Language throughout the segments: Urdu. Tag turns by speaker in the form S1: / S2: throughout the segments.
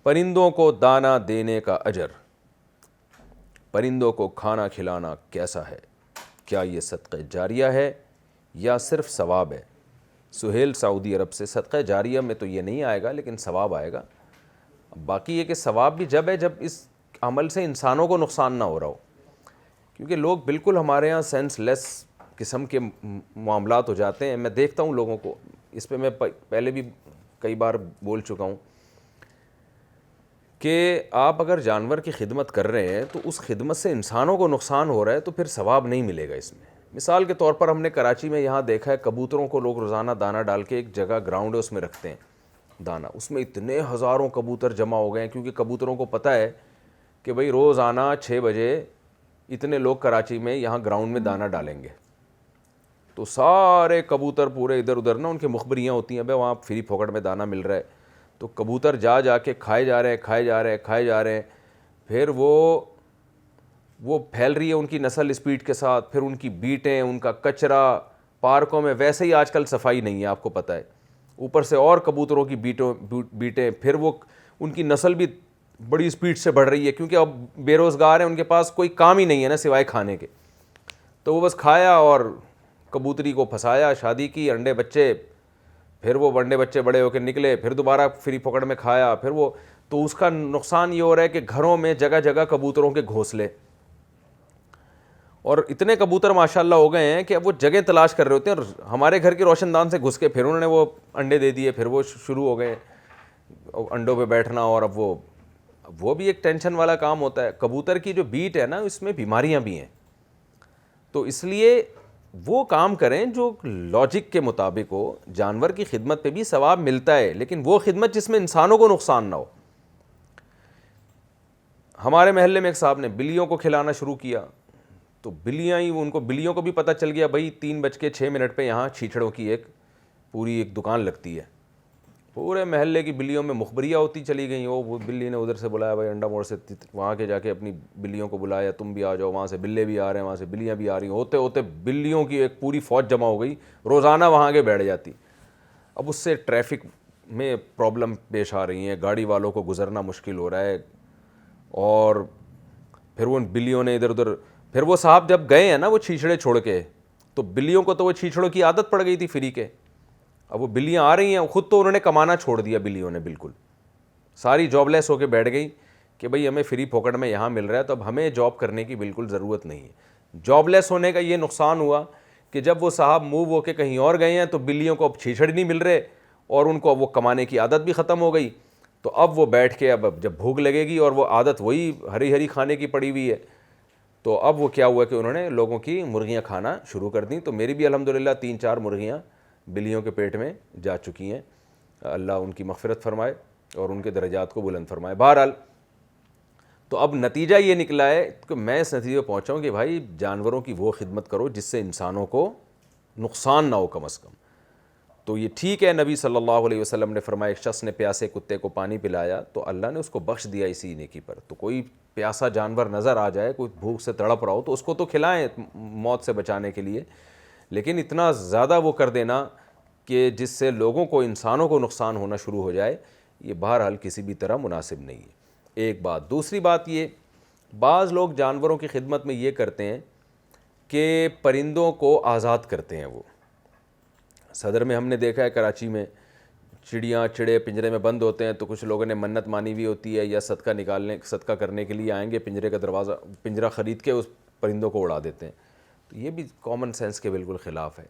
S1: پرندوں کو دانہ دینے کا اجر، پرندوں کو کھانا کھلانا کیسا ہے؟ کیا یہ صدقہ جاریہ ہے یا صرف ثواب ہے؟ سہیل سعودی عرب سے، صدقہ جاریہ میں تو یہ نہیں آئے گا لیکن ثواب آئے گا۔ باقی یہ کہ ثواب بھی جب ہے جب اس عمل سے انسانوں کو نقصان نہ ہو رہا ہو، کیونکہ لوگ بالکل ہمارے ہاں سینس لیس قسم کے معاملات ہو جاتے ہیں۔ میں دیکھتا ہوں لوگوں کو، اس پہ میں پہلے بھی کئی بار بول چکا ہوں کہ آپ اگر جانور کی خدمت کر رہے ہیں تو اس خدمت سے انسانوں کو نقصان ہو رہا ہے تو پھر ثواب نہیں ملے گا اس میں۔ مثال کے طور پر ہم نے کراچی میں یہاں دیکھا ہے، کبوتروں کو لوگ روزانہ دانہ ڈال کے ایک جگہ گراؤنڈ ہے اس میں رکھتے ہیں دانہ، اس میں اتنے ہزاروں کبوتر جمع ہو گئے ہیں، کیونکہ کبوتروں کو پتہ ہے کہ بھئی روزانہ 6 بجے اتنے لوگ کراچی میں یہاں گراؤنڈ میں دانہ ڈالیں گے، تو سارے کبوتر پورے ادھر ادھر نا، ان کی مخبریاں ہوتی ہیں بھائی وہاں فری پھوکٹ میں دانہ مل رہا ہے، تو کبوتر جا جا کے کھائے جا رہے ہیں، پھر وہ پھیل رہی ہے ان کی نسل اسپیڈ کے ساتھ، پھر ان کی بیٹیں، ان کا کچرا پارکوں میں، ویسے ہی آج کل صفائی نہیں ہے آپ کو پتہ ہے، اوپر سے اور کبوتروں کی بیٹیں، پھر وہ ان کی نسل بھی بڑی اسپیڈ سے بڑھ رہی ہے، کیونکہ اب بے روزگار ہیں، ان کے پاس کوئی کام ہی نہیں ہے نا سوائے کھانے کے، تو وہ بس کھایا اور کبوتری کو پھنسایا، شادی کی، انڈے بچے، پھر وہ انڈے بچے بڑے ہو کے نکلے، پھر دوبارہ فری پکڑ میں کھایا، پھر وہ، تو اس کا نقصان یہ ہو رہا ہے کہ گھروں میں جگہ جگہ کبوتروں کے گھونسلے، اور اتنے کبوتر ماشاءاللہ ہو گئے ہیں کہ اب وہ جگہ تلاش کر رہے ہوتے ہیں، اور ہمارے گھر کے روشن دان سے گھس کے پھر انہوں نے وہ انڈے دے دیے، پھر وہ شروع ہو گئے انڈوں پہ بیٹھنا، اور اب وہ بھی ایک ٹینشن والا کام ہوتا ہے۔ کبوتر کی جو بیٹ ہے نا، اس میں بیماریاں بھی ہیں، تو اس لیے وہ کام کریں جو لاجک کے مطابق ہو۔ جانور کی خدمت پہ بھی ثواب ملتا ہے، لیکن وہ خدمت جس میں انسانوں کو نقصان نہ ہو۔ ہمارے محلے میں ایک صاحب نے بلیوں کو کھلانا شروع کیا، تو بلیوں کو بھی پتہ چل گیا بھائی 3:06 پہ یہاں چھیچڑوں کی ایک پوری ایک دکان لگتی ہے، پورے محلے کی بلیوں میں مخبریاں ہوتی چلی گئیں۔ وہ بلی نے ادھر سے بلایا بھائی انڈا موڑ سے، وہاں کے جا کے اپنی بلیوں کو بلایا، تم بھی آ جاؤ، وہاں سے بلے بھی آ رہے ہیں، وہاں سے بلیاں بھی آ رہی ہیں، ہوتے ہوتے بلیوں کی ایک پوری فوج جمع ہو گئی، روزانہ وہاں کے بیٹھ جاتی۔ اب اس سے ٹریفک میں پرابلم پیش آ رہی ہیں، گاڑی والوں کو گزرنا مشکل ہو رہا ہے، اور پھر وہ بلیوں نے ادھر ادھر، پھر وہ صاحب جب گئے ہیں نا وہ چھیچڑے چھوڑ کے، تو بلیوں کو تو وہ چھیچڑوں کی عادت پڑ گئی تھی فری کے، اب وہ بلیاں آ رہی ہیں، خود تو انہوں نے کمانا چھوڑ دیا، بلیوں نے بالکل ساری جاب لیس ہو کے بیٹھ گئی کہ بھئی ہمیں فری پاکٹ میں یہاں مل رہا ہے، تو اب ہمیں جاب کرنے کی بالکل ضرورت نہیں ہے۔ جاب لیس ہونے کا یہ نقصان ہوا کہ جب وہ صاحب موو ہو کے کہیں اور گئے ہیں تو بلیوں کو اب چھیچڑ نہیں مل رہے، اور ان کو اب وہ کمانے کی عادت بھی ختم ہو گئی، تو اب وہ بیٹھ کے اب جب بھوک لگے گی اور وہ عادت وہی ہری ہری کھانے کی پڑی ہوئی ہے، تو اب وہ کیا ہوا کہ انہوں نے لوگوں کی مرغیاں کھانا شروع کر دیں۔ تو میری بھی الحمدللہ 3-4 مرغیاں بلیوں کے پیٹ میں جا چکی ہیں، اللہ ان کی مغفرت فرمائے اور ان کے درجات کو بلند فرمائے۔ بہرحال تو اب نتیجہ یہ نکلا ہے کہ میں اس نتیجے پہ پہنچا ہوں کہ بھائی جانوروں کی وہ خدمت کرو جس سے انسانوں کو نقصان نہ ہو کم از کم۔ تو یہ ٹھیک ہے، نبی صلی اللہ علیہ وسلم نے فرمایا ایک شخص نے پیاسے کتے کو پانی پلایا تو اللہ نے اس کو بخش دیا اسی نیکی پر۔ تو کوئی پیاسا جانور نظر آ جائے، کوئی بھوک سے تڑپ رہا ہو، تو اس کو تو کھلائیں موت سے بچانے کے لیے، لیکن اتنا زیادہ وہ کر دینا کہ جس سے لوگوں کو، انسانوں کو نقصان ہونا شروع ہو جائے، یہ بہرحال کسی بھی طرح مناسب نہیں ہے۔ ایک بات، دوسری بات یہ، بعض لوگ جانوروں کی خدمت میں یہ کرتے ہیں کہ پرندوں کو آزاد کرتے ہیں۔ وہ صدر میں ہم نے دیکھا ہے، کراچی میں چڑے پنجرے میں بند ہوتے ہیں، تو کچھ لوگوں نے منت مانی ہوئی ہوتی ہے یا صدقہ کرنے کے لیے آئیں گے، پنجرے کا پنجرہ خرید کے اس پرندوں کو اڑا دیتے ہیں۔ تو یہ بھی کامن سینس کے بالکل خلاف ہے۔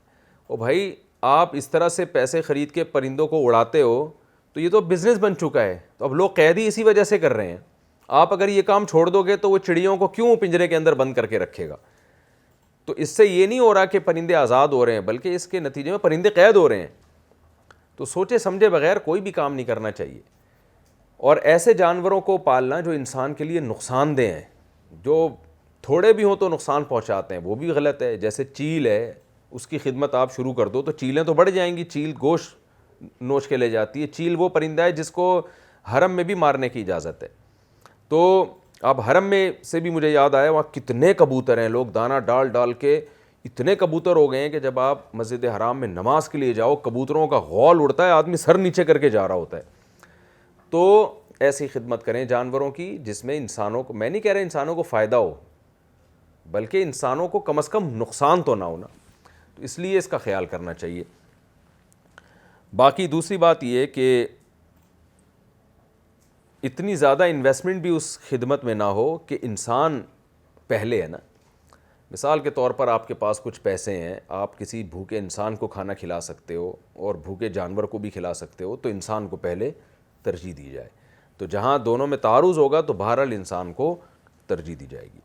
S1: او بھائی، آپ اس طرح سے پیسے خرید کے پرندوں کو اڑاتے ہو تو یہ تو بزنس بن چکا ہے، تو اب لوگ قید ہی اسی وجہ سے کر رہے ہیں۔ آپ اگر یہ کام چھوڑ دو گے تو وہ چڑیوں کو کیوں پنجرے کے اندر بند کر کے رکھے گا؟ تو اس سے یہ نہیں ہو رہا کہ پرندے آزاد ہو رہے ہیں، بلکہ اس کے نتیجے میں پرندے قید ہو رہے ہیں۔ تو سوچے سمجھے بغیر کوئی بھی کام نہیں کرنا چاہیے، اور ایسے جانوروں کو پالنا جو انسان کے لیے نقصان دہ ہیں، جو تھوڑے بھی ہوں تو نقصان پہنچاتے ہیں، وہ بھی غلط ہے۔ جیسے چیل ہے، اس کی خدمت آپ شروع کر دو تو چیلیں تو بڑھ جائیں گی، چیل گوشت نوچ کے لے جاتی ہے۔ چیل وہ پرندہ ہے جس کو حرم میں بھی مارنے کی اجازت ہے۔ تو اب حرم میں سے بھی مجھے یاد آیا، وہاں کتنے کبوتر ہیں، لوگ دانہ ڈال ڈال کے اتنے کبوتر ہو گئے ہیں کہ جب آپ مسجد حرام میں نماز کے لیے جاؤ، کبوتروں کا غول اڑتا ہے، آدمی سر نیچے کر کے جا رہا ہوتا ہے۔ تو ایسی خدمت کریں جانوروں کی جس میں انسانوں کو, میں نہیں کہہ رہا انسانوں کو فائدہ ہو, بلکہ انسانوں کو کم از کم نقصان تو نہ ہونا, تو اس لیے اس کا خیال کرنا چاہیے. باقی دوسری بات یہ کہ اتنی زیادہ انویسٹمنٹ بھی اس خدمت میں نہ ہو کہ انسان پہلے ہے نا. مثال کے طور پر آپ کے پاس کچھ پیسے ہیں, آپ کسی بھوکے انسان کو کھانا کھلا سکتے ہو اور بھوکے جانور کو بھی کھلا سکتے ہو, تو انسان کو پہلے ترجیح دی جائے. تو جہاں دونوں میں تعارض ہوگا تو بہرحال انسان کو ترجیح دی جائے گی.